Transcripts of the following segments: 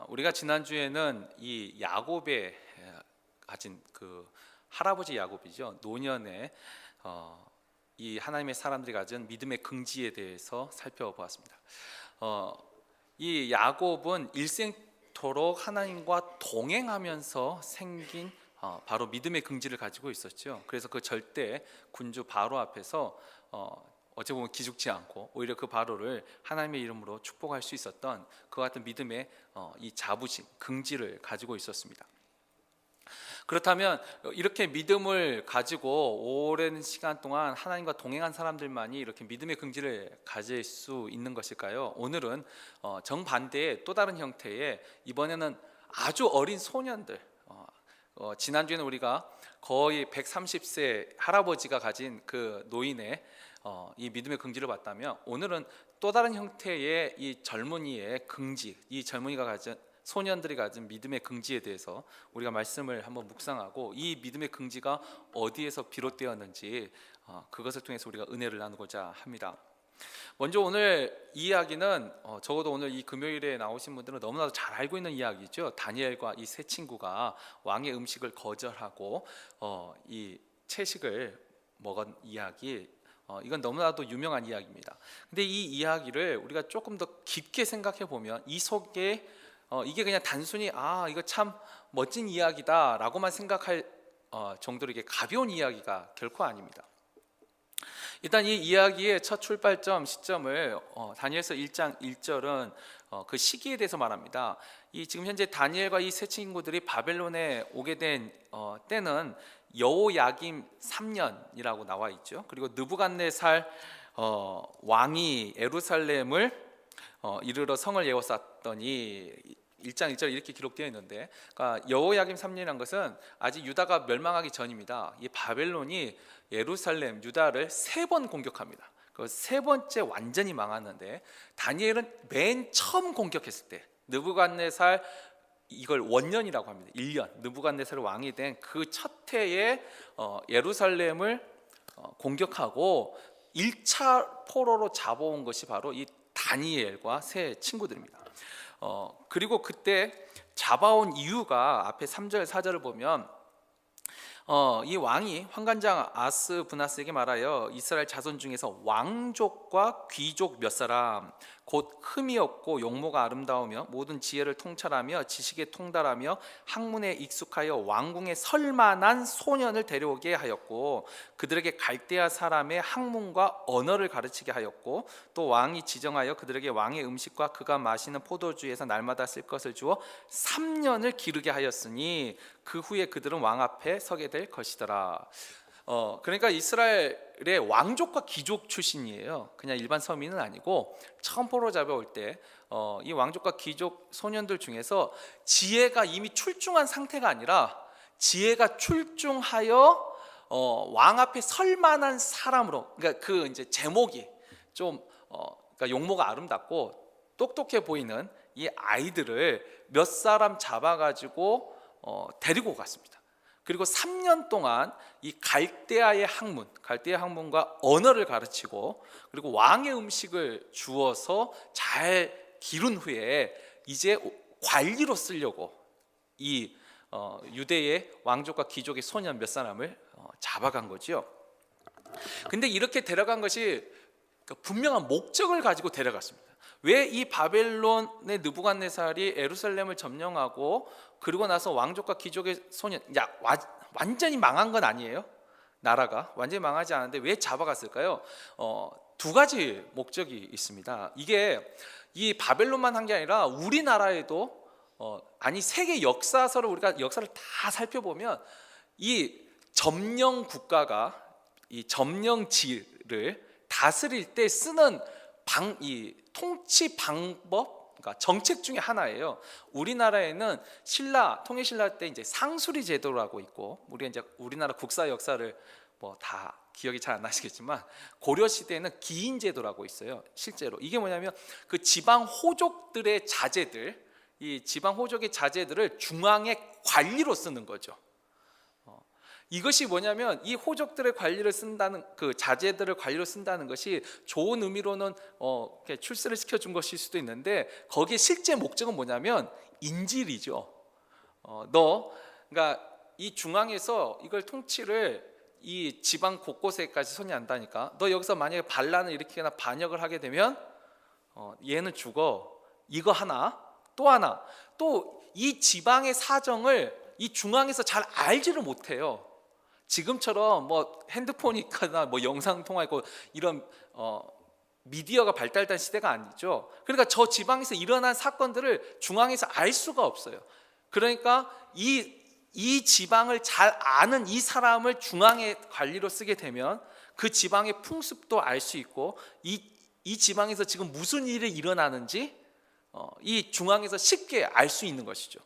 우리가 지난주에는 이 야곱의 가진 그 할아버지 야곱이죠. 노년에 이 하나님의 사람들이 가진 믿음의 긍지에 대해서 살펴보았습니다. 이 야곱은 일생토록 하나님과 동행하면서 생긴 바로 믿음의 긍지를 가지고 있었죠. 그래서 그 절대 군주 바로 앞에서 어찌 보면 기죽지 않고 오히려 그 바로를 하나님의 이름으로 축복할 수 있었던 그 같은 믿음의 이 자부심, 긍지를 가지고 있었습니다. 그렇다면 이렇게 믿음을 가지고 오랜 시간 동안 하나님과 동행한 사람들만이 이렇게 믿음의 긍지를 가질 수 있는 것일까요? 오늘은 정반대의 또 다른 형태의, 이번에는 아주 어린 소년들, 지난주에는 우리가 거의 130세 할아버지가 가진 그 노인의 이 믿음의 긍지를 봤다면, 오늘은 또 다른 형태의 이 젊은이의 긍지, 이 젊은이가 가진, 소년들이 가진 믿음의 긍지에 대해서 우리가 말씀을 한번 묵상하고, 이 믿음의 긍지가 어디에서 비롯되었는지 그것을 통해서 우리가 은혜를 나누고자 합니다. 먼저 오늘 이야기는 적어도 오늘 이 금요일에 나오신 분들은 너무나도 잘 알고 있는 이야기죠. 다니엘과 이 세 친구가 왕의 음식을 거절하고 이 채식을 먹은 이야기, 이건 너무나도 유명한 이야기입니다. 근데 이 이야기를 우리가 조금 더 깊게 생각해 보면 이 속에 이게 그냥 단순히 이거 참 멋진 이야기다 라고만 생각할 정도로 이게 가벼운 이야기가 결코 아닙니다. 일단 이 이야기의 첫 출발점 시점을 다니엘서 1장 1절은 그 시기에 대해서 말합니다. 이 지금 현재 다니엘과 이 세 친구들이 바벨론에 오게 된 때는 여호야김 3년이라고 나와 있죠. 그리고 느부갓네살 왕이 예루살렘을 이르러 성을 에워쌌더니 1장 1절 이렇게 기록되어 있는데, 그러니까 여호야김 3년이라는 것은 아직 유다가 멸망하기 전입니다. 이 바벨론이 예루살렘, 유다를 3번 공격합니다. 그 세 번째 완전히 망하는데, 다니엘은 맨 처음 공격했을 때 느부갓네살, 이걸 원년이라고 합니다. 1년, 느부갓네살 왕이 된 그 첫 해에 예루살렘을 공격하고 1차 포로로 잡아온 것이 바로 이 다니엘과 세 친구들입니다. 그리고 그때 잡아온 이유가 앞에 3절 4절을 보면 이 왕이 환관장 아스브나스에게 말하여 이스라엘 자손 중에서 왕족과 귀족 몇 사람, 곧 흠이 없고 용모가 아름다우며 모든 지혜를 통찰하며 지식에 통달하며 학문에 익숙하여 왕궁에 설만한 소년을 데려오게 하였고, 그들에게 갈대아 사람의 학문과 언어를 가르치게 하였고, 또 왕이 지정하여 그들에게 왕의 음식과 그가 마시는 포도주에서 날마다 쓸 것을 주어 3년을 기르게 하였으니 그 후에 그들은 왕 앞에 서게 될 것이더라. 그러니까 이스라엘의 왕족과 귀족 출신이에요. 그냥 일반 서민은 아니고, 처음 포로 잡아올 때 이 왕족과 귀족 소년들 중에서 지혜가 이미 출중한 상태가 아니라 지혜가 출중하여 왕 앞에 설 만한 사람으로, 그러니까 그 이제 제목이 좀 그러니까 용모가 아름답고 똑똑해 보이는 이 아이들을 몇 사람 잡아가지고 데리고 갔습니다. 그리고 3년 동안 이 갈대아의 학문, 갈대아 학문과 언어를 가르치고, 그리고 왕의 음식을 주어서 잘 기른 후에 이제 관리로 쓰려고 이 유대의 왕족과 귀족의 소년 몇 사람을 잡아간 거죠. 근데 이렇게 데려간 것이 분명한 목적을 가지고 데려갔습니다. 왜 이 바벨론의 느부갓네살이 예루살렘을 점령하고 그리고 나서 왕족과 귀족의 소년, 완전히 망한 건 아니에요. 나라가 완전히 망하지 않았는데 왜 잡아갔을까요? 두 가지 목적이 있습니다. 이게 이 바벨론만 한 게 아니라 우리나라에도 아니 세계 역사서를 우리가 역사를 다 살펴보면 이 점령 국가가 이 점령지를 다스릴 때 쓰는 이 통치 방법, 그러니까 정책 중에 하나예요. 우리나라에는 통일 신라 때 이제 상수리 제도라고 있고, 우리 이제 우리나라 국사 역사를 뭐 다 기억이 잘 안 나시겠지만 고려 시대에는 기인 제도라고 있어요. 실제로 이게 뭐냐면 그 지방 호족들의 자제들, 이 지방 호족의 자제들을 중앙의 관리로 쓰는 거죠. 이것이 뭐냐면 이 호족들의 관리를 쓴다는 그 자제들을 관리로 쓴다는 것이 좋은 의미로는 이렇게 출세를 시켜준 것일 수도 있는데 거기에 실제 목적은 뭐냐면 인질이죠. 그러니까 이 중앙에서 이걸 통치를 이 지방 곳곳에까지 손이 안다니까. 너 여기서 만약에 반란을 일으키거나 반역을 하게 되면 얘는 죽어. 이거 하나, 또 하나, 또 이 지방의 사정을 이 중앙에서 잘 알지를 못해요. 지금처럼 뭐 핸드폰이 있거나 뭐 영상 통화 있고 이런 미디어가 발달된 시대가 아니죠. 그러니까 저 지방에서 일어난 사건들을 중앙에서 알 수가 없어요. 그러니까 이 지방을 잘 아는 이 사람을 중앙의 관리로 쓰게 되면 그 지방의 풍습도 알 수 있고 이 지방에서 지금 무슨 일이 일어나는지 이 중앙에서 쉽게 알 수 있는 것이죠.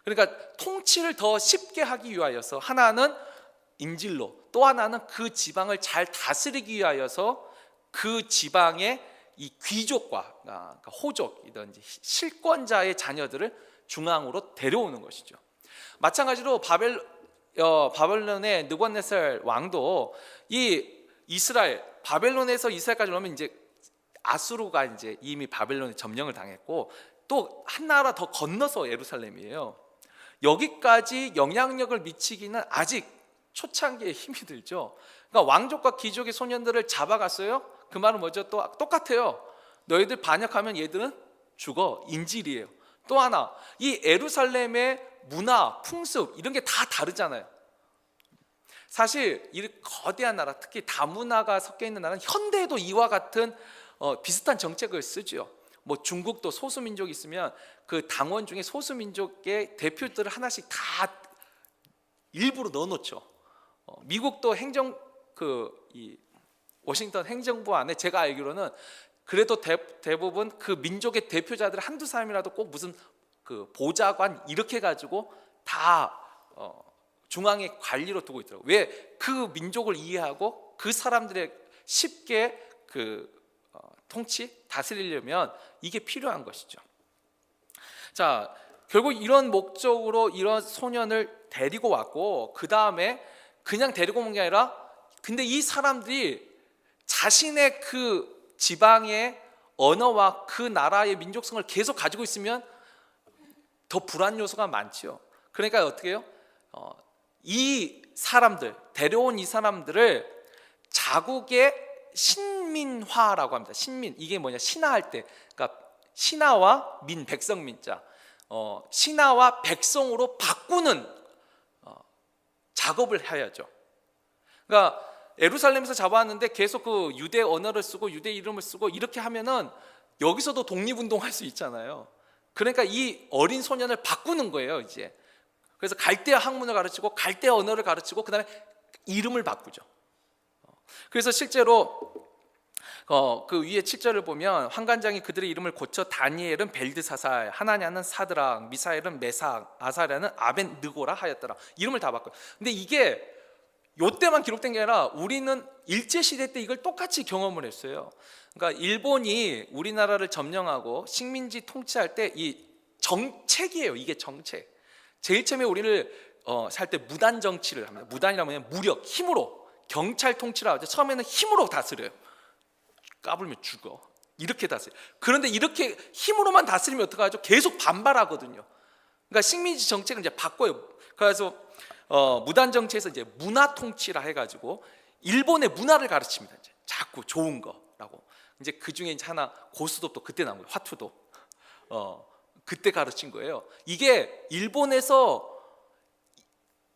그러니까 통치를 더 쉽게 하기 위하여서 하나는 인질로, 또 하나는 그 지방을 잘 다스리기 위하여서 그 지방의 이 귀족과 그러니까 호족이든지 실권자의 자녀들을 중앙으로 데려오는 것이죠. 마찬가지로 바벨론의 느부갓네살 왕도 이 이스라엘 바벨론에서 이스라엘까지 오면 이제 아수르가 이제 이미 바벨론에 점령을 당했고 또 한 나라 더 건너서 예루살렘이에요. 여기까지 영향력을 미치기는 아직 초창기에 힘이 들죠. 그러니까 왕족과 귀족의 소년들을 잡아갔어요. 그 말은 뭐죠? 또 똑같아요. 너희들 반역하면 얘들은 죽어. 인질이에요. 또 하나, 이 예루살렘의 문화, 풍습 이런 게 다 다르잖아요. 사실 이 거대한 나라, 특히 다문화가 섞여 있는 나라는 현대에도 이와 같은 비슷한 정책을 쓰죠. 뭐 중국도 소수민족이 있으면 그 당원 중에 소수민족의 대표들을 하나씩 다 일부러 넣어놓죠. 미국도 이 워싱턴 행정부 안에 제가 알기로는 그래도 대부분 그 민족의 대표자들 한두 사람이라도 꼭 무슨 그 보좌관 이렇게 가지고 다 중앙의 관리로 두고 있더라고요. 왜? 그 민족을 이해하고 그 사람들의 쉽게 통치, 다스리려면 이게 필요한 것이죠. 자, 결국 이런 목적으로 이런 소년을 데리고 왔고 그 다음에 그냥 데리고 온 게 아니라 근데 이 사람들이 자신의 그 지방의 언어와 그 나라의 민족성을 계속 가지고 있으면 더 불안 요소가 많죠. 그러니까 어떻게 해요? 이 사람들, 데려온 이 사람들을 자국의 신민화라고 합니다. 신민, 이게 뭐냐? 신화할 때, 그러니까 신하와 민, 백성민자, 신하와 백성으로 바꾸는 작업을 해야죠. 그러니까 예루살렘에서 잡아왔는데 계속 그 유대 언어를 쓰고 유대 이름을 쓰고 이렇게 하면은 여기서도 독립운동할 수 있잖아요. 그러니까 이 어린 소년을 바꾸는 거예요, 이제. 그래서 갈대아 학문을 가르치고 갈대아 언어를 가르치고 그다음에 이름을 바꾸죠. 그래서 실제로 그 위에 7절을 보면 환관장이 그들의 이름을 고쳐 다니엘은 벨드사살, 하나냐는 사드락, 미사엘은 메삭, 아사랴는 아벤느고라 하였더라. 이름을 다 바꿔요. 근데 이게 요때만 기록된 게 아니라 우리는 일제시대 때 이걸 똑같이 경험을 했어요. 그러니까 일본이 우리나라를 점령하고 식민지 통치할 때 이 정책이에요. 이게 정책. 제일 처음에 우리를 살 때 무단 정치를 합니다. 무단이라고 하면 무력, 힘으로 경찰 통치를 하죠. 처음에는 힘으로 다스려요. 까불면 죽어. 이렇게 다스려요. 그런데 이렇게 힘으로만 다스리면 어떡하죠? 계속 반발하거든요. 그러니까 식민지 정책을 이제 바꿔요. 그래서 무단 정치에서 이제 문화 통치라 해가지고 일본의 문화를 가르칩니다. 이제 자꾸 좋은 거라고. 이제 그 중에 이제 하나 고스톱도 그때 나온 거예요. 화투도 그때 가르친 거예요. 이게 일본에서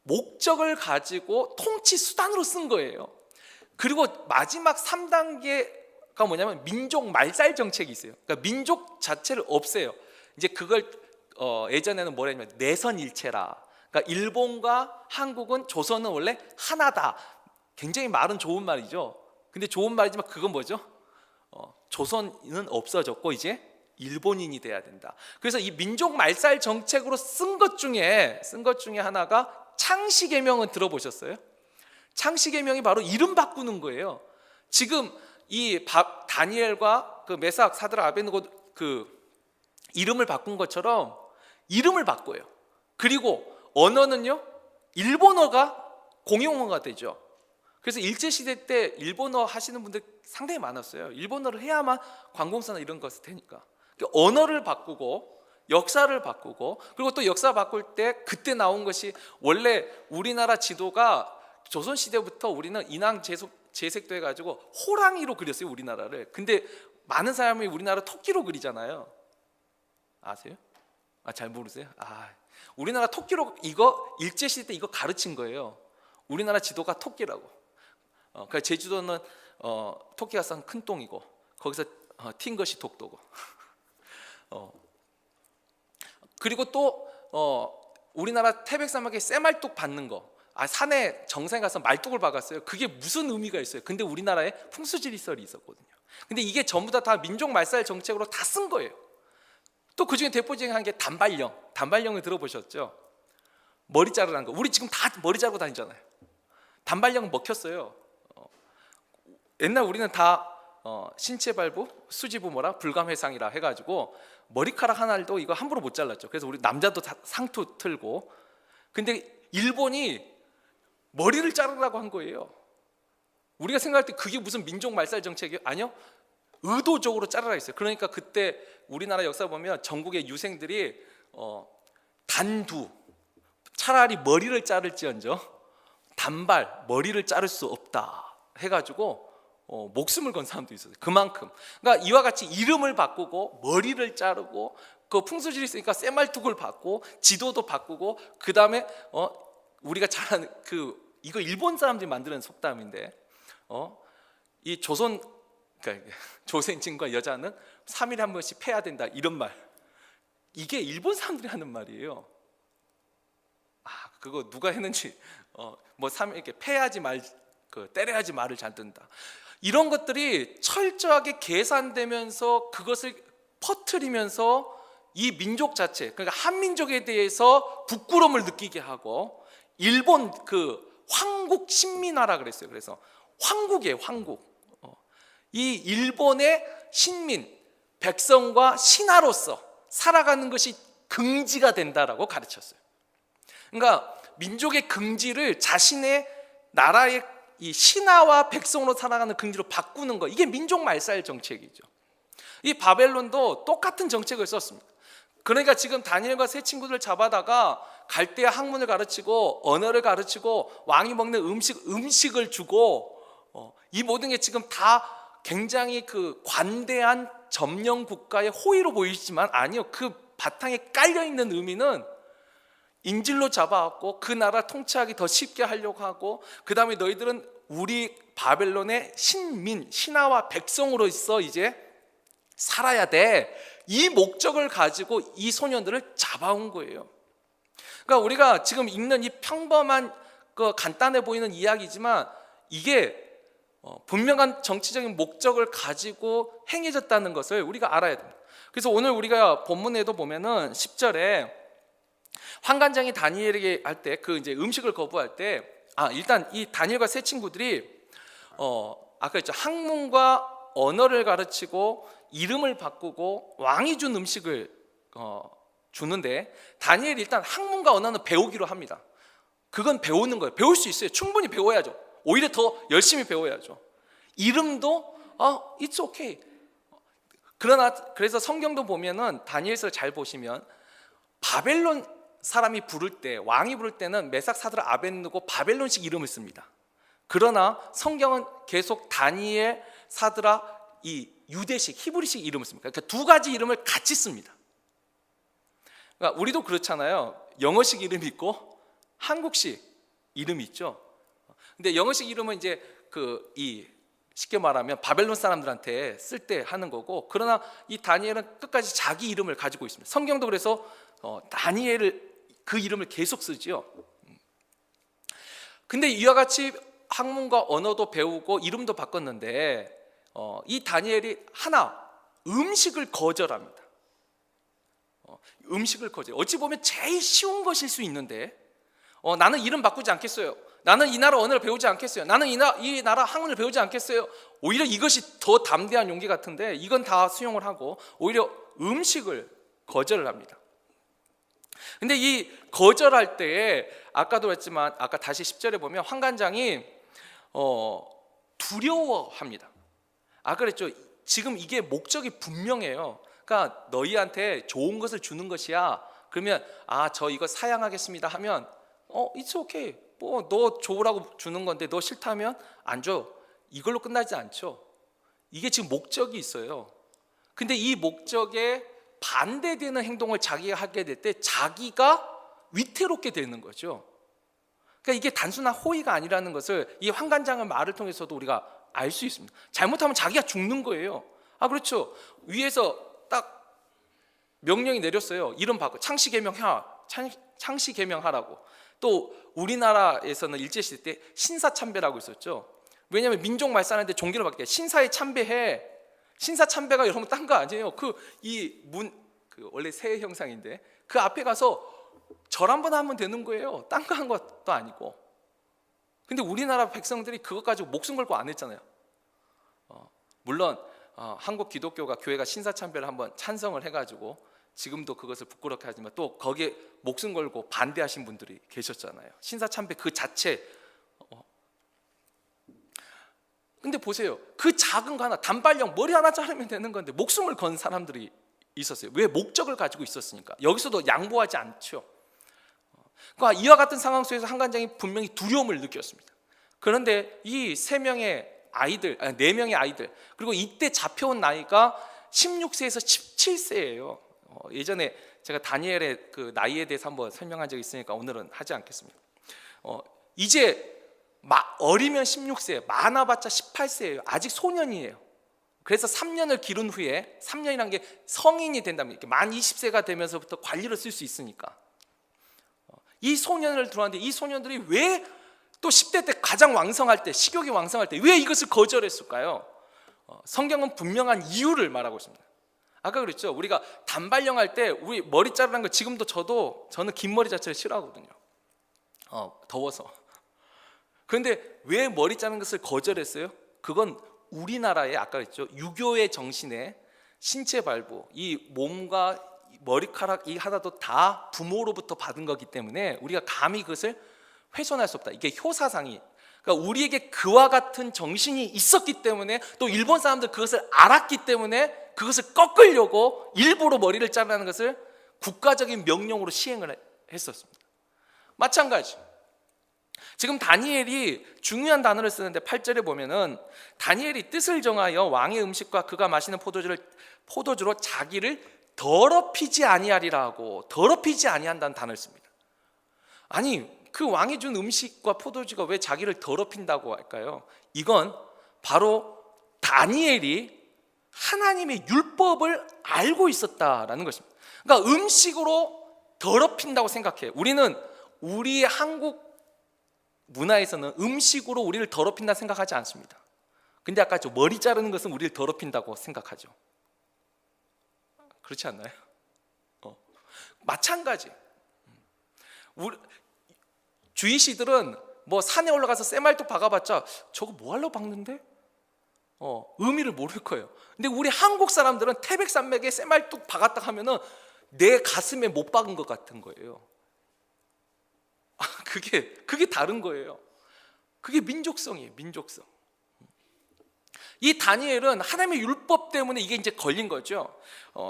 목적을 가지고 통치 수단으로 쓴 거예요. 그리고 마지막 3단계가 뭐냐면 민족 말살 정책이 있어요. 그러니까 민족 자체를 없애요. 이제 그걸 예전에는 뭐라 했냐면 내선일체라. 그러니까 일본과 한국은 조선은 원래 하나다. 굉장히 말은 좋은 말이죠. 근데 좋은 말이지만 그건 뭐죠? 조선은 없어졌고 이제 일본인이 돼야 된다. 그래서 이 민족 말살 정책으로 쓴 것 중에 하나가 창씨개명은 들어보셨어요? 창씨개명이 바로 이름 바꾸는 거예요. 지금 이 다니엘과 그 메삭, 사드락, 아벤느고 그 이름을 바꾼 것처럼 이름을 바꿔요. 그리고 언어는요, 일본어가 공용어가 되죠. 그래서 일제시대 때 일본어 하시는 분들 상당히 많았어요. 일본어를 해야만 관공서나 이런 것을 되니까. 언어를 바꾸고 역사를 바꾸고, 그리고 또 역사 바꿀 때 그때 나온 것이, 원래 우리나라 지도가 조선시대부터 우리는 인왕 재색도 해가지고 호랑이로 그렸어요, 우리나라를. 근데 많은 사람이 우리나라 토끼로 그리잖아요. 아세요? 잘 모르세요? 우리나라 토끼로, 이거 일제시대 때 이거 가르친 거예요. 우리나라 지도가 토끼라고. 그러니까 제주도는 토끼가 싼 큰 똥이고, 거기서 튄 것이 독도고. 그리고 또 우리나라 태백사막에 쇠말뚝 받는 거, 산에 정상에 가서 말뚝을 박았어요. 그게 무슨 의미가 있어요? 근데 우리나라에 풍수지리설이 있었거든요. 근데 이게 전부 다 민족 말살 정책으로 다 쓴 거예요. 또 그중에 대표적인 게 단발령. 단발령을 들어보셨죠? 머리 자르라는 거. 우리 지금 다 머리 자르고 다니잖아요. 단발령은 먹혔어요. 옛날 우리는 다 신체 발부, 수지부 불감회상이라 해가지고 머리카락 하나도 이거 함부로 못 잘랐죠. 그래서 우리 남자도 다 상투 틀고. 근데 일본이 머리를 자르라고 한 거예요. 우리가 생각할 때 그게 무슨 민족 말살 정책이에요? 아니요, 의도적으로 자르라 했어요. 그러니까 그때 우리나라 역사 보면 전국의 유생들이 단두, 차라리 머리를 자를지언정 단발, 머리를 자를 수 없다 해가지고 목숨을 건 사람도 있었어요. 그만큼. 그러니까 이와 같이 이름을 바꾸고 머리를 자르고, 그 풍수지리 있으니까 쇠말뚝을 받고 지도도 바꾸고, 그 다음에 우리가 잘 아는 이거 일본 사람들이 만드는 속담인데, 이 그러니까 조선인과 여자는 3일에 한 번씩 패야 된다, 이런 말. 이게 일본 사람들이 하는 말이에요. 그거 누가 했는지 3일 이렇게 패야지 말, 때려야지 말을 잘 듣는다. 이런 것들이 철저하게 계산되면서 그것을 퍼뜨리면서 이 민족 자체, 그러니까 한민족에 대해서 부끄러움을 느끼게 하고, 일본 황국 신민화라 그랬어요. 그래서 황국이에요, 황국. 이 일본의 신민, 백성과 신하로서 살아가는 것이 긍지가 된다라고 가르쳤어요. 그러니까 민족의 긍지를 자신의 나라의 이 신하와 백성으로 살아가는 긍지로 바꾸는 거, 이게 민족 말살 정책이죠. 이 바벨론도 똑같은 정책을 썼습니다. 그러니까 지금 다니엘과 세 친구들 잡아다가 갈대아 학문을 가르치고 언어를 가르치고 왕이 먹는 음식을 주고, 이 모든 게 지금 다 굉장히 관대한 점령 국가의 호의로 보이지만, 아니요, 그 바탕에 깔려 있는 의미는 인질로 잡아왔고 그 나라 통치하기 더 쉽게 하려고 하고, 그 다음에 너희들은 우리 바벨론의 신하와 백성으로서 이제 살아야 돼, 이 목적을 가지고 이 소년들을 잡아온 거예요. 그러니까 우리가 지금 읽는 이 평범한 간단해 보이는 이야기지만, 이게 분명한 정치적인 목적을 가지고 행해졌다는 것을 우리가 알아야 됩니다. 그래서 오늘 우리가 본문에도 보면은 10절에 환관장이 다니엘에게 할 때 이제 음식을 거부할 때, 일단 이 다니엘과 세 친구들이 아까 했죠, 학문과 언어를 가르치고 이름을 바꾸고 왕이 준 음식을 주는데, 다니엘이 일단 학문과 언어는 배우기로 합니다. 그건 배우는 거예요. 배울 수 있어요. 충분히 배워야죠. 오히려 더 열심히 배워야죠. 이름도 it's okay. 그래서 성경도 보면은 다니엘서를 잘 보시면 바벨론 사람이 부를 때, 왕이 부를 때는 메삭 사드락 아벳느고 바벨론식 이름을 씁니다. 그러나 성경은 계속 다니엘, 사드락, 이 유대식, 히브리식 이름을 씁니다. 그러니까 두 가지 이름을 같이 씁니다. 그러니까 우리도 그렇잖아요. 영어식 이름이 있고 한국식 이름이 있죠. 근데 영어식 이름은 이제 쉽게 말하면 바벨론 사람들한테 쓸 때 하는 거고, 그러나 이 다니엘은 끝까지 자기 이름을 가지고 있습니다. 성경도 그래서 다니엘을, 그 이름을 계속 쓰지요. 근데 이와 같이 학문과 언어도 배우고 이름도 바꿨는데, 이 다니엘이 하나, 음식을 거절합니다. 음식을 거절. 어찌 보면 제일 쉬운 것일 수 있는데, 나는 이름 바꾸지 않겠어요. 나는 이 나라 언어를 배우지 않겠어요. 나는 이 나라 학문을 배우지 않겠어요. 오히려 이것이 더 담대한 용기 같은데, 이건 다 수용을 하고 오히려 음식을 거절을 합니다. 근데 이 거절할 때에 아까도 했지만 아까 다시 10절에 보면 환관장이 두려워합니다. 그랬죠. 지금 이게 목적이 분명해요. 그러니까 너희한테 좋은 것을 주는 것이야. 그러면 저 이거 사양하겠습니다 하면 it's okay. 뭐 너 좋으라고 주는 건데 너 싫다면 안 줘. 이걸로 끝나지 않죠. 이게 지금 목적이 있어요. 근데 이 목적에 반대되는 행동을 자기가 하게 될 때 자기가 위태롭게 되는 거죠. 그러니까 이게 단순한 호의가 아니라는 것을 이 환관장의 말을 통해서도 우리가 알 수 있습니다. 잘못하면 자기가 죽는 거예요. 그렇죠. 위에서 딱 명령이 내렸어요. 이름 바꿔 창시 계명하라고. 또 우리나라에서는 일제시대 때 신사참배라고 있었죠. 왜냐하면 민족 말살하는데 종교를 바뀌게 신사에 참배해. 신사 참배가 여러분 딴 거 아니에요. 그 원래 새 형상인데 그 앞에 가서 절 한번 하면 되는 거예요. 딴 거 한 것도 아니고. 근데 우리나라 백성들이 그것 가지고 목숨 걸고 안 했잖아요. 물론 한국 기독교가 교회가 신사 참배를 한번 찬성을 해가지고 지금도 그것을 부끄럽게 하지만 또 거기에 목숨 걸고 반대하신 분들이 계셨잖아요. 신사 참배 그 자체. 근데 보세요. 그 작은 거 하나 단발령 머리 하나 자르면 되는 건데 목숨을 건 사람들이 있었어요. 왜? 목적을 가지고 있었으니까. 여기서도 양보하지 않죠. 그러니까 이와 같은 상황 속에서 한관장이 분명히 두려움을 느꼈습니다. 그런데 이 네 명의 아이들 그리고 이때 잡혀온 나이가 16세에서 17세예요. 예전에 제가 다니엘의 그 나이에 대해서 한번 설명한 적이 있으니까 오늘은 하지 않겠습니다. 이제 어리면 16세, 많아봤자 18세예요. 아직 소년이에요. 그래서 3년을 기른 후에 3년이라는 게 성인이 된다면 이렇게 만 20세가 되면서부터 관리를 쓸 수 있으니까 이 소년을 들어왔는데 이 소년들이 왜 또 10대 때 가장 왕성할 때 식욕이 왕성할 때 왜 이것을 거절했을까요? 성경은 분명한 이유를 말하고 있습니다. 아까 그랬죠. 우리가 단발령 할 때 우리 머리 자르는 거 지금도 저는 긴 머리 자체를 싫어하거든요. 더워서. 그런데 왜 머리 자르는 것을 거절했어요? 그건 우리나라의 아까 그랬죠. 유교의 정신에 신체 발부, 이 몸과 머리카락 이 하나도 다 부모로부터 받은 거기 때문에 우리가 감히 그것을 훼손할 수 없다. 이게 효사상이. 그러니까 우리에게 그와 같은 정신이 있었기 때문에 또 일본 사람들 그것을 알았기 때문에 그것을 꺾으려고 일부러 머리를 자르는 것을 국가적인 명령으로 시행을 했었습니다. 마찬가지. 지금 다니엘이 중요한 단어를 쓰는데 8절에 보면은 다니엘이 뜻을 정하여 왕의 음식과 그가 마시는 포도주로 자기를 더럽히지 아니하리라 하고 더럽히지 아니한다는 단어를 씁니다. 아니 그 왕이 준 음식과 포도주가 왜 자기를 더럽힌다고 할까요? 이건 바로 다니엘이 하나님의 율법을 알고 있었다라는 것입니다. 그러니까 음식으로 더럽힌다고 생각해요. 우리 한국 문화에서는 음식으로 우리를 더럽힌다 생각하지 않습니다. 근데 아까 머리 자르는 것은 우리를 더럽힌다고 생각하죠. 그렇지 않나요? 마찬가지. 주이시들은 뭐 산에 올라가서 쇠말뚝 박아봤자 저거 뭐 하려고 박는데? 의미를 모를 거예요. 근데 우리 한국 사람들은 태백산맥에 쇠말뚝 박았다 하면은 내 가슴에 못 박은 것 같은 거예요. 그게 다른 거예요. 그게 민족성이에요. 민족성. 이 다니엘은 하나님의 율법 때문에 이게 이제 걸린 거죠.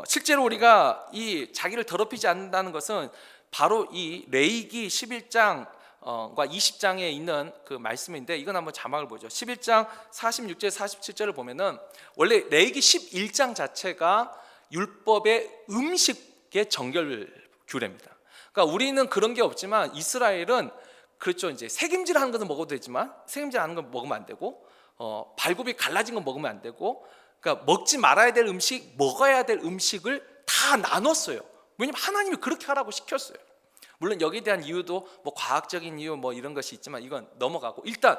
실제로 우리가 이 자기를 더럽히지 않는다는 것은 바로 이 레위기 11장과 20장에 있는 그 말씀인데 이건 한번 자막을 보죠. 11장 46절 47절을 보면은 원래 레위기 11장 자체가 율법의 음식의 정결 규례입니다. 그러니까 우리는 그런 게 없지만 이스라엘은 그렇죠. 이제 새김질하는 것은 먹어도 되지만 새김질하는 건 먹으면 안 되고 발굽이 갈라진 건 먹으면 안 되고 그러니까 먹지 말아야 될 음식, 먹어야 될 음식을 다 나눴어요. 왜냐면 하나님이 그렇게 하라고 시켰어요. 물론 여기에 대한 이유도 뭐 과학적인 이유 뭐 이런 것이 있지만 이건 넘어가고 일단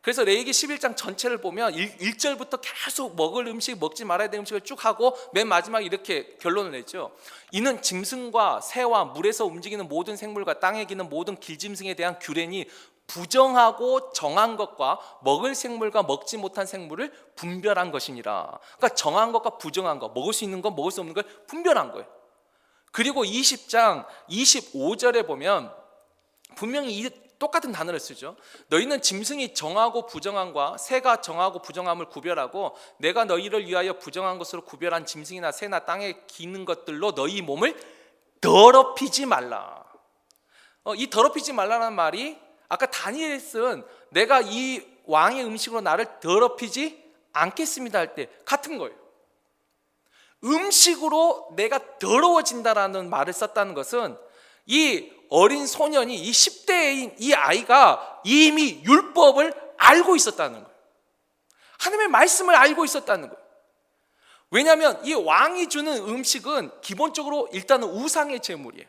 그래서 레위기 11장 전체를 보면 1절부터 계속 먹을 음식, 먹지 말아야 될 음식을 쭉 하고 맨 마지막에 이렇게 결론을 냈죠. 이는 짐승과 새와 물에서 움직이는 모든 생물과 땅에 기는 모든 길짐승에 대한 규례니 부정하고 정한 것과 먹을 생물과 먹지 못한 생물을 분별한 것이니라. 그러니까 정한 것과 부정한 것, 먹을 수 있는 것, 먹을 수 없는 걸 분별한 거예요. 그리고 20장 25절에 보면 분명히 이 똑같은 단어를 쓰죠. 너희는 짐승이 정하고 부정함과 새가 정하고 부정함을 구별하고 내가 너희를 위하여 부정한 것으로 구별한 짐승이나 새나 땅에 기는 것들로 너희 몸을 더럽히지 말라. 이 더럽히지 말라는 말이 아까 다니엘이 쓴 내가 이 왕의 음식으로 나를 더럽히지 않겠습니다 할 때 같은 거예요. 음식으로 내가 더러워진다라는 말을 썼다는 것은 이 어린 소년이 이 10대인 이 아이가 이미 율법을 알고 있었다는 거예요. 하나님의 말씀을 알고 있었다는 거예요. 왜냐하면 이 왕이 주는 음식은 기본적으로 일단은 우상의 제물이에요.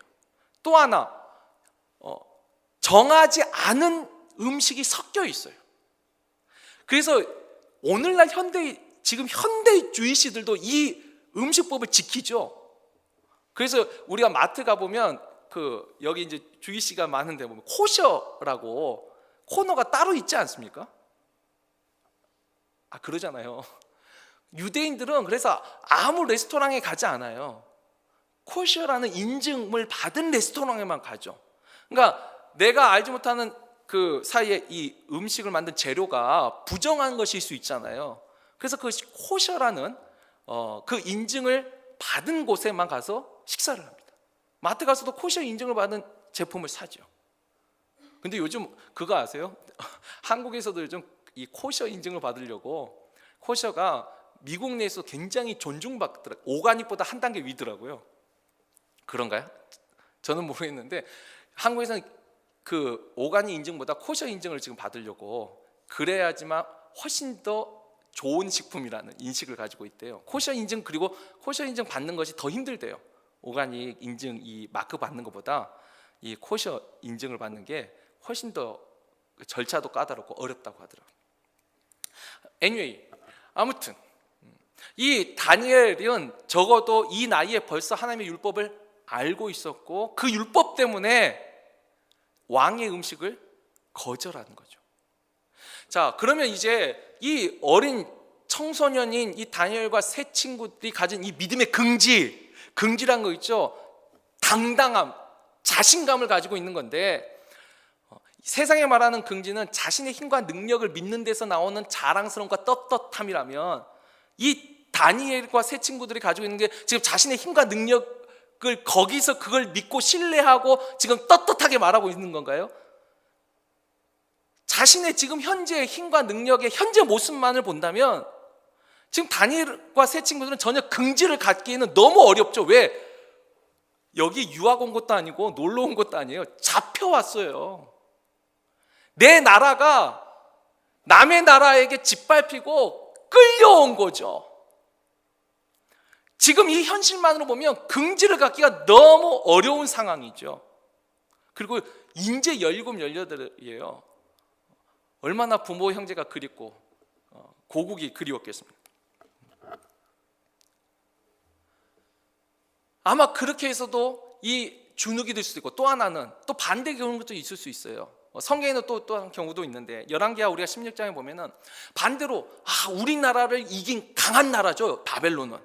또 하나 정하지 않은 음식이 섞여 있어요. 그래서 오늘날 지금 현대주의시들도 이 음식법을 지키죠. 그래서 우리가 마트 가보면 여기 이제 주의시가 많은데 보면 코셔라고 코너가 따로 있지 않습니까? 그러잖아요. 유대인들은 그래서 아무 레스토랑에 가지 않아요. 코셔라는 인증을 받은 레스토랑에만 가죠. 그러니까 내가 알지 못하는 그 사이에 이 음식을 만든 재료가 부정한 것일 수 있잖아요. 그래서 그 코셔라는 그 인증을 받은 곳에만 가서 식사를 합니다. 마트 가서도 코셔 인증을 받은 제품을 사죠. 근데 요즘 그거 아세요? 한국에서도 요즘 이 코셔 인증을 받으려고 코셔가 미국 내에서 굉장히 존중받더라고요. 오가닉보다 한 단계 위더라고요. 그런가요? 저는 모르겠는데 한국에서는 그 오가닉 인증보다 코셔 인증을 지금 받으려고 그래야지만 훨씬 더 좋은 식품이라는 인식을 가지고 있대요. 코셔 인증 그리고 코셔 인증 받는 것이 더 힘들대요. 오가닉 인증 이 마크 받는 것보다 이 코셔 인증을 받는 게 훨씬 더 절차도 까다롭고 어렵다고 하더라고요. anyway, 아무튼 이 다니엘은 적어도 이 나이에 벌써 하나님의 율법을 알고 있었고 그 율법 때문에 왕의 음식을 거절하는 거죠. 자, 그러면 이제 이 어린 청소년인 이 다니엘과 세 친구들이 가진 이 믿음의 긍지란 거 있죠. 당당함, 자신감을 가지고 있는 건데 세상에 말하는 긍지는 자신의 힘과 능력을 믿는 데서 나오는 자랑스러움과 떳떳함이라면 이 다니엘과 세 친구들이 가지고 있는 게 지금 자신의 힘과 능력을 거기서 그걸 믿고 신뢰하고 지금 떳떳하게 말하고 있는 건가요? 자신의 지금 현재의 힘과 능력의 현재 모습만을 본다면 지금 다니엘과 세 친구들은 전혀 긍지를 갖기에는 너무 어렵죠. 왜? 여기 유학 온 것도 아니고 놀러 온 것도 아니에요. 잡혀왔어요. 내 나라가 남의 나라에게 짓밟히고 끌려온 거죠. 지금 이 현실만으로 보면 긍지를 갖기가 너무 어려운 상황이죠. 그리고 인제 17, 18이에요. 얼마나 부모 형제가 그립고 고국이 그리웠겠습니까? 아마 그렇게 해서도 이 주눅이 들 수도 있고 또 하나는 또 반대 경우도 있을 수 있어요. 성경에는 또 한 경우도 있는데 열왕기하 우리가 16장에 보면은 반대로 우리나라를 이긴 강한 나라죠. 바벨론은.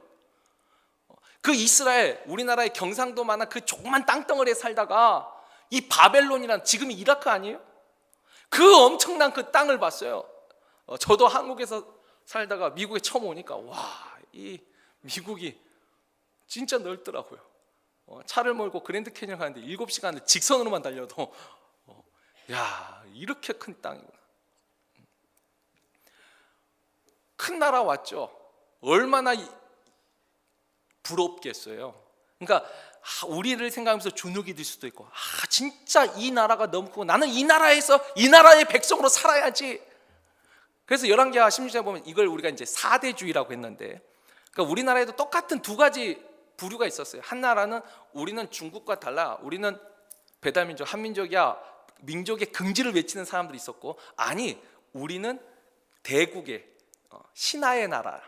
그 이스라엘 우리나라의 경상도만한 그 조그만 땅덩어리에 살다가 이 바벨론이란 지금이 이라크 아니에요? 그 엄청난 그 땅을 봤어요. 저도 한국에서 살다가 미국에 처음 오니까 이 미국이 진짜 넓더라고요. 차를 몰고 그랜드 캐니언 가는데 7시간을 직선으로만 달려도 이렇게 큰 땅이구나. 큰 나라 왔죠. 얼마나 부럽겠어요. 그러니까 우리를 생각하면서 주눅이 들 수도 있고 진짜 이 나라가 너무 크고 나는 이 나라에서 이 나라의 백성으로 살아야지. 그래서 열왕기하 16장에 보면 이걸 우리가 이제 4대주의라고 했는데 그러니까 우리나라에도 똑같은 두 가지 부류가 있었어요. 한 나라는 우리는 중국과 달라 우리는 배달민족 한민족이야 민족의 긍지를 외치는 사람들이 있었고 아니 우리는 대국의 신하의 나라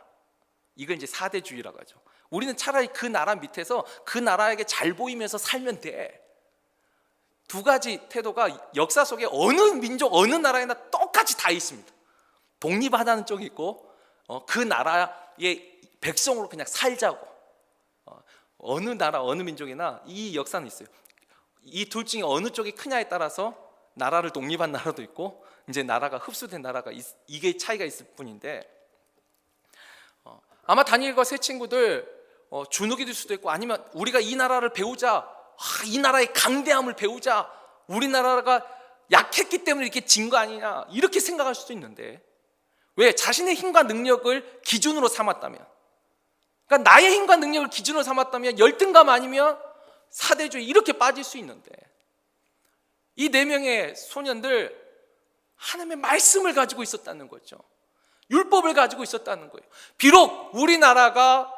이걸 이제 4대주의라고 하죠. 우리는 차라리 그 나라 밑에서 그 나라에게 잘 보이면서 살면 돼. 두 가지 태도가 역사 속에 어느 민족 어느 나라에나 똑같이 다 있습니다. 독립하다는 쪽이 있고 그 나라의 백성으로 그냥 살자고 어느 나라 어느 민족이나 이 역사는 있어요. 이 둘 중에 어느 쪽이 크냐에 따라서 나라를 독립한 나라도 있고 이제 나라가 흡수된 나라가 이게 차이가 있을 뿐인데, 아마 다니엘과 세 친구들 주눅이 들 수도 있고, 아니면 우리가 이 나라를 배우자, 이 나라의 강대함을 배우자, 우리나라가 약했기 때문에 이렇게 진 거 아니냐, 이렇게 생각할 수도 있는데, 왜? 자신의 힘과 능력을 기준으로 삼았다면, 그러니까 나의 힘과 능력을 기준으로 삼았다면 열등감 아니면 사대주의 이렇게 빠질 수 있는데, 이 4명의 소년들 하나님의 말씀을 가지고 있었다는 거죠. 율법을 가지고 있었다는 거예요. 비록 우리나라가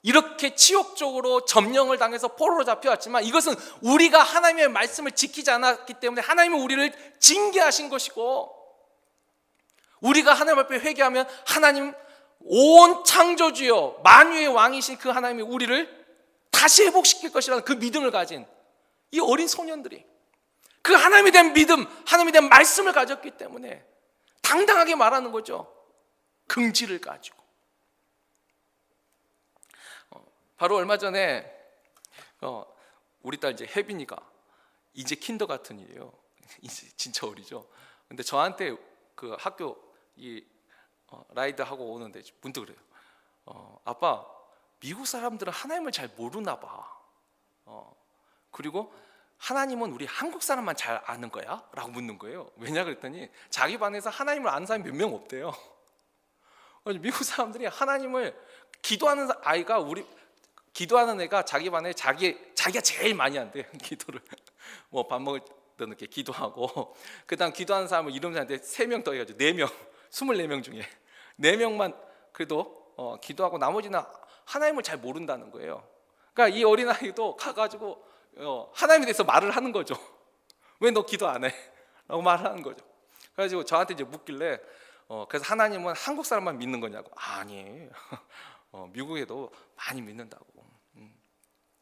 이렇게 치욕적으로 점령을 당해서 포로로 잡혀왔지만 이것은 우리가 하나님의 말씀을 지키지 않았기 때문에 하나님은 우리를 징계하신 것이고, 우리가 하나님 앞에 회개하면 하나님 온 창조주여 만유의 왕이신 그 하나님이 우리를 다시 회복시킬 것이라는 그 믿음을 가진 이 어린 소년들이 그 하나님에 대한 믿음, 하나님에 대한 말씀을 가졌기 때문에 당당하게 말하는 거죠. 긍지를 가지고. 바로 얼마 전에 우리 딸 이제 혜빈이가 이제 킨더가튼이에요. 이제 진짜 어리죠. 근데 저한테 그 학교 라이드 하고 오는데 문득 그래요. 아빠, 미국 사람들은 하나님을 잘 모르나 봐. 그리고 하나님은 우리 한국 사람만 잘 아는 거야? 라고 묻는 거예요. 왜냐 그랬더니 자기 반에서 하나님을 아는 사람이 몇 명 없대요. 미국 사람들이 하나님을, 기도하는 아이가, 우리 기도하는 애가 자기 반에 자기가 제일 많이 한대. 기도를 뭐 밥 먹을 때 이렇게 기도하고, 그다음 기도하는 사람을 이름 사는데 3명 더 해가지고 4명, 24명 중에 4명만 그래도 기도하고 나머지는 하나님을 잘 모른다는 거예요. 그러니까 이 어린아이도 가가지고 하나님에 대해서 말을 하는 거죠. 왜 너 기도 안 해? 라고 말을 하는 거죠. 그래가지고 저한테 이제 묻길래 그래서 하나님은 한국 사람만 믿는 거냐고. 아니, 미국에도 많이 믿는다고.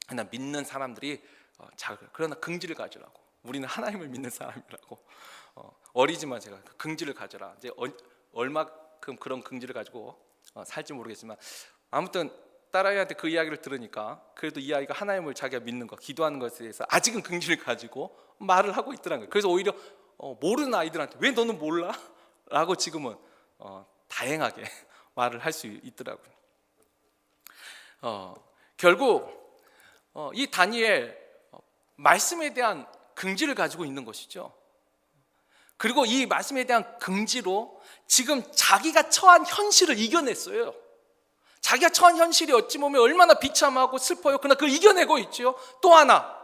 그러나 믿는 사람들이 그러나 긍지를 가지라고. 우리는 하나님을 믿는 사람이라고. 어리지만 제가 긍지를 가져라. 이제 얼마큼 그런 긍지를 가지고 살지 모르겠지만, 아무튼 딸아이한테 그 이야기를 들으니까 그래도 이 아이가 하나님을 자기가 믿는 것, 기도하는 것에 대해서 아직은 긍지를 가지고 말을 하고 있더라는 거예요. 그래서 오히려 모르는 아이들한테 왜 너는 몰라? 라고 지금은 다양하게 말을 할 수 있더라고요. 결국 이 다니엘 말씀에 대한 긍지를 가지고 있는 것이죠. 그리고 이 말씀에 대한 긍지로 지금 자기가 처한 현실을 이겨냈어요. 자기가 처한 현실이 어찌 보면 얼마나 비참하고 슬퍼요. 그러나 그걸 이겨내고 있죠. 또 하나,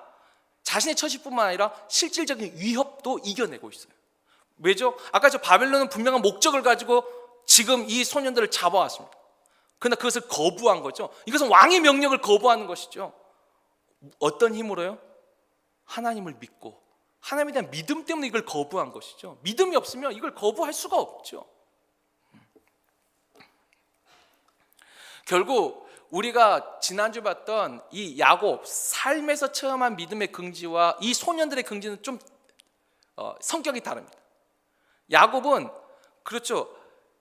자신의 처지뿐만 아니라 실질적인 위협도 이겨내고 있어요. 왜죠? 아까 저 바벨론은 분명한 목적을 가지고 지금 이 소년들을 잡아왔습니다. 그러나 그것을 거부한 거죠. 이것은 왕의 명령을 거부하는 것이죠. 어떤 힘으로요? 하나님을 믿고 하나님에 대한 믿음 때문에 이걸 거부한 것이죠. 믿음이 없으면 이걸 거부할 수가 없죠. 결국 우리가 지난주 봤던 이 야곱, 삶에서 체험한 믿음의 긍지와 이 소년들의 긍지는 좀 성격이 다릅니다. 야곱은 그렇죠,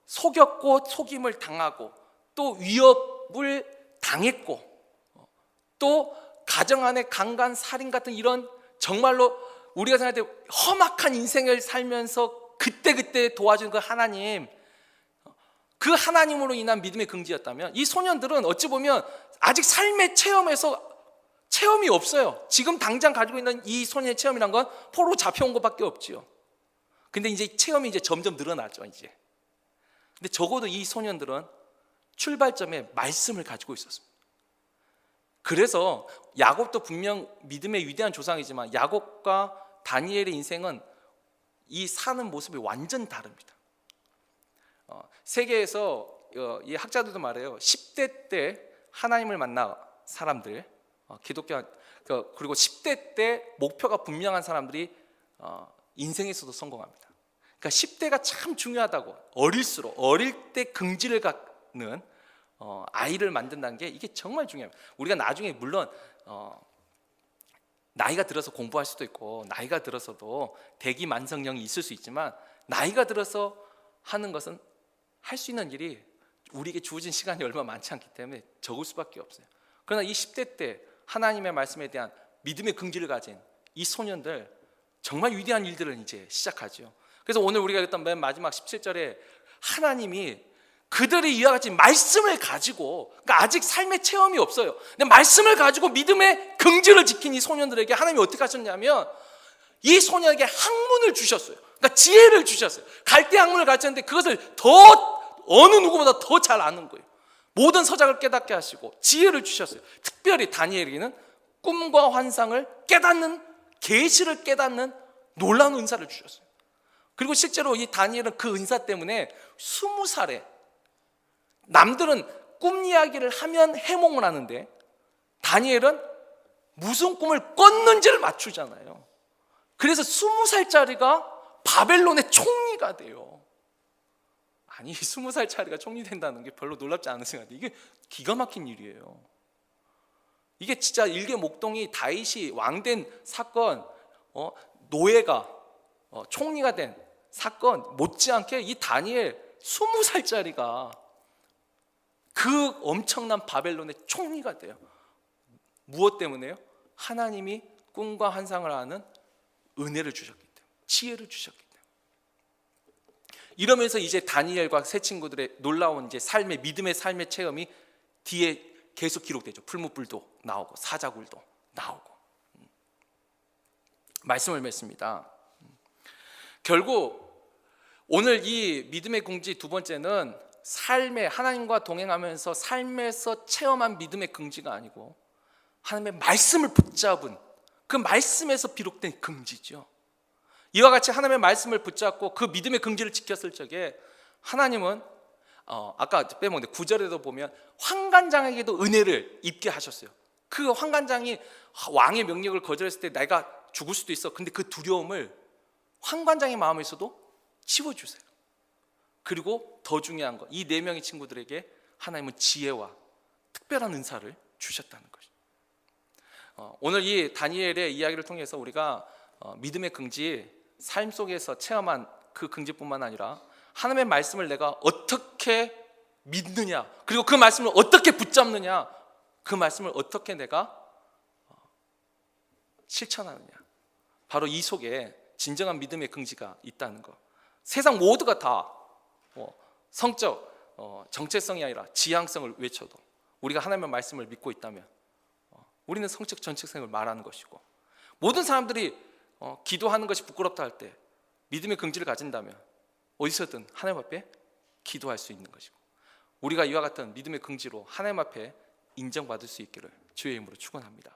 속였고 속임을 당하고 또 위협을 당했고 또 가정 안에 강간, 살인 같은 이런 정말로 우리가 생각할 때 험악한 인생을 살면서 그때그때 도와주는 그 하나님, 그 하나님으로 인한 믿음의 긍지였다면, 이 소년들은 어찌 보면 아직 삶의 체험이 없어요. 지금 당장 가지고 있는 이 소년의 체험이란 건 포로 잡혀온 것밖에 없지요. 근데 이제 체험이 이제 점점 늘어나죠. 이제. 근데 적어도 이 소년들은 출발점에 말씀을 가지고 있었습니다. 그래서 야곱도 분명 믿음의 위대한 조상이지만 야곱과 다니엘의 인생은 이 사는 모습이 완전 다릅니다. 세계에서 이 학자들도 말해요. 10대 때 하나님을 만나 사람들, 기독교 그리고 10대 때 목표가 분명한 사람들이 인생에서도 성공합니다. 그러니까 10대가 참 중요하다고. 어릴 때 긍지를 갖는 아이를 만든다는 게 이게 정말 중요합니다. 우리가 나중에 물론 나이가 들어서 공부할 수도 있고 나이가 들어서도 대기만성령이 있을 수 있지만, 나이가 들어서 하는 것은 할 수 있는 일이 우리에게 주어진 시간이 얼마 많지 않기 때문에 적을 수밖에 없어요. 그러나 이 10대 때 하나님의 말씀에 대한 믿음의 긍지를 가진 이 소년들, 정말 위대한 일들을 이제 시작하죠. 그래서 오늘 우리가 읽었던 맨 마지막 17절에 하나님이 그들이 이와 같이 말씀을 가지고, 그러니까 아직 삶의 체험이 없어요. 근데 말씀을 가지고 믿음의 긍지를 지킨 이 소년들에게 하나님이 어떻게 하셨냐면 이 소년에게 학문을 주셨어요. 그러니까 지혜를 주셨어요. 갈대 학문을 가르쳤는데 그것을 어느 누구보다 더 잘 아는 거예요. 모든 서작을 깨닫게 하시고 지혜를 주셨어요. 특별히 다니엘에게는 꿈과 환상을 깨닫는, 계시를 깨닫는 놀라운 은사를 주셨어요. 그리고 실제로 이 다니엘은 그 은사 때문에 20살에, 남들은 꿈 이야기를 하면 해몽을 하는데 다니엘은 무슨 꿈을 꿨는지를 맞추잖아요. 그래서 20살짜리가 바벨론의 총리가 돼요. 아니, 20살짜리가 총리 된다는 게 별로 놀랍지 않으신 것 같아요. 이게 기가 막힌 일이에요. 이게 진짜 일개 목동이 다윗이 왕된 사건, 노예가 총리가 된 사건 못지않게 이 다니엘 20살짜리가 그 엄청난 바벨론의 총리가 돼요. 무엇 때문에요? 하나님이 꿈과 환상을 아는 은혜를 주셨기 때문에, 지혜를 주셨기 때문에. 이러면서 이제 다니엘과 세 친구들의 놀라운 이제 삶의, 믿음의 삶의 체험이 뒤에 계속 기록되죠. 풀무불도 나오고 사자굴도 나오고. 말씀을 맺습니다. 결국 오늘 이 믿음의 긍지 두 번째는 삶의, 하나님과 동행하면서 삶에서 체험한 믿음의 긍지가 아니고 하나님의 말씀을 붙잡은 그 말씀에서 비록된 긍지죠. 이와 같이 하나님의 말씀을 붙잡고 그 믿음의 긍지를 지켰을 적에 하나님은 아까 빼먹는데 9절에도 보면 환관장에게도 은혜를 입게 하셨어요. 그 환관장이 왕의 명령을 거절했을 때 내가 죽을 수도 있어. 근데 그 두려움을 환관장의 마음에서도 치워주세요. 그리고 더 중요한 것, 이 네 명의 친구들에게 하나님은 지혜와 특별한 은사를 주셨다는 것이죠. 오늘 이 다니엘의 이야기를 통해서 우리가 믿음의 긍지, 삶 속에서 체험한 그 긍지뿐만 아니라 하나님의 말씀을 내가 어떻게 믿느냐, 그리고 그 말씀을 어떻게 붙잡느냐, 그 말씀을 어떻게 내가 실천하느냐, 바로 이 속에 진정한 믿음의 긍지가 있다는 것. 세상 모두가 다 성적 정체성이 아니라 지향성을 외쳐도 우리가 하나님의 말씀을 믿고 있다면 우리는 성적 정체성을 말하는 것이고, 모든 사람들이 기도하는 것이 부끄럽다 할 때 믿음의 긍지를 가진다면 어디서든 하나님 앞에 기도할 수 있는 것이고, 우리가 이와 같은 믿음의 긍지로 하나님 앞에 인정받을 수 있기를 주의 이름으로 축원합니다.